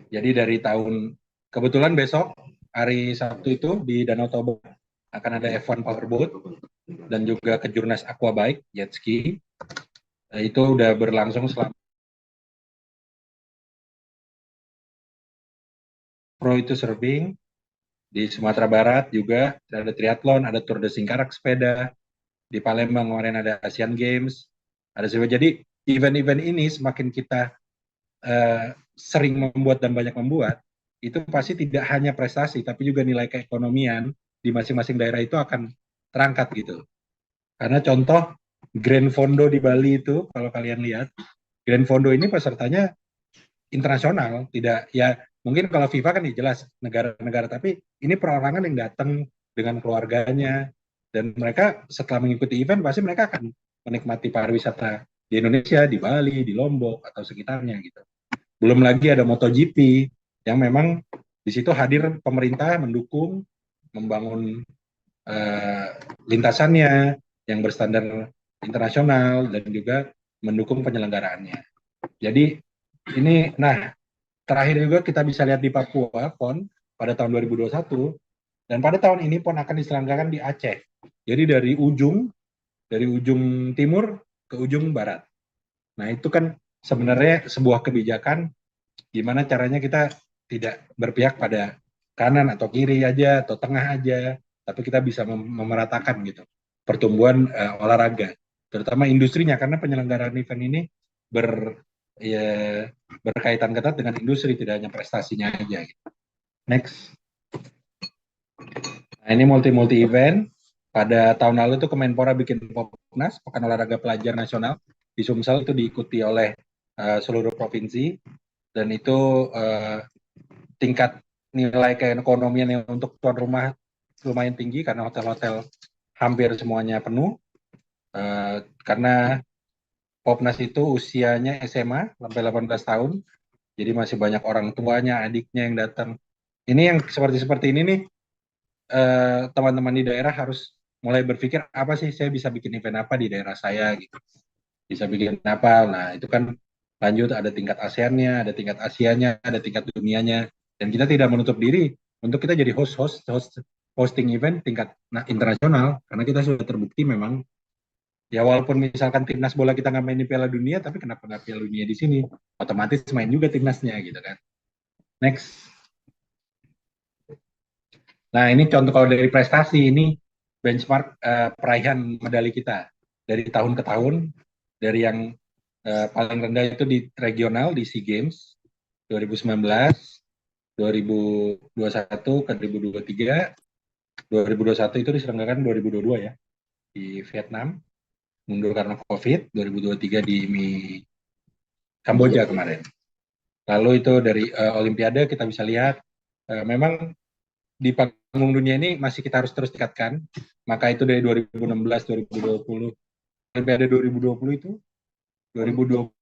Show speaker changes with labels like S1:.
S1: Jadi dari kebetulan besok hari Sabtu itu di Danau Toba akan ada F1 Powerboat dan juga Kejurnas Aquabike jet ski. Itu udah berlangsung selama pro itu surfing di Sumatera Barat juga ada triathlon, ada Tour de Singkarak sepeda, di Palembang kemarin ada Asian Games, ada semua. Jadi event-event ini semakin kita sering membuat dan banyak membuat, itu pasti tidak hanya prestasi, tapi juga nilai keekonomian di masing-masing daerah itu akan terangkat gitu. Karena contoh Grand Fondo di Bali itu, kalau kalian lihat, Grand Fondo ini pesertanya internasional, tidak ya mungkin kalau FIFA kan jelas negara-negara, tapi ini perorangan yang datang dengan keluarganya dan mereka setelah mengikuti event pasti mereka akan menikmati pariwisata di Indonesia, di Bali, di Lombok atau sekitarnya gitu. Belum lagi ada MotoGP yang memang di situ hadir pemerintah mendukung membangun lintasannya yang berstandar internasional dan juga mendukung penyelenggaraannya. Jadi ini, nah terakhir juga kita bisa lihat di Papua PON pada tahun 2021 dan pada tahun ini PON akan diselenggarakan di Aceh. Jadi dari ujung timur ke ujung barat. Nah itu kan sebenarnya sebuah kebijakan gimana caranya kita tidak berpihak pada kanan atau kiri aja atau tengah aja, tapi kita bisa memeratakan gitu pertumbuhan olahraga, terutama industrinya karena penyelenggaraan event ini ber ya, berkaitan ketat dengan industri, tidak hanya prestasinya aja. Gitu. Next. Nah, ini multi event. Pada tahun lalu tuh Kemenpora bikin Popnas, Pekan Olahraga Pelajar Nasional di Sumsel, itu diikuti oleh seluruh provinsi dan itu tingkat nilai keekonomian yang untuk tuan rumah lumayan tinggi karena hotel-hotel hampir semuanya penuh karena Popnas itu usianya SMA sampai 18 tahun, jadi masih banyak orang tuanya, adiknya yang datang. Ini yang seperti ini nih, teman-teman di daerah harus mulai berpikir apa sih saya bisa bikin event apa di daerah saya gitu. Bisa bikin apa? Nah itu kan lanjut ada tingkat ASEAN-nya, ada tingkat Asianya, ada tingkat dunianya, dan kita tidak menutup diri untuk kita jadi hosting event tingkat internasional karena kita sudah terbukti memang ya walaupun misalkan timnas bola kita nggak main di Piala Dunia, tapi kenapa nggak Piala Dunia di sini? Otomatis main juga timnasnya gitu kan. Next. Nah ini contoh kalau dari prestasi ini benchmark peraihan medali kita dari tahun ke tahun, dari yang paling rendah itu di regional di SEA Games 2019, 2021 ke 2023, 2021 itu diselenggarakan 2022 ya di Vietnam, mundur karena COVID, 2023 di Kamboja kemarin. Lalu itu dari Olimpiade kita bisa lihat memang di panggung dunia ini masih kita harus terus tingkatkan. Maka itu dari 2016, 2020, Olimpiade 2020 itu 2020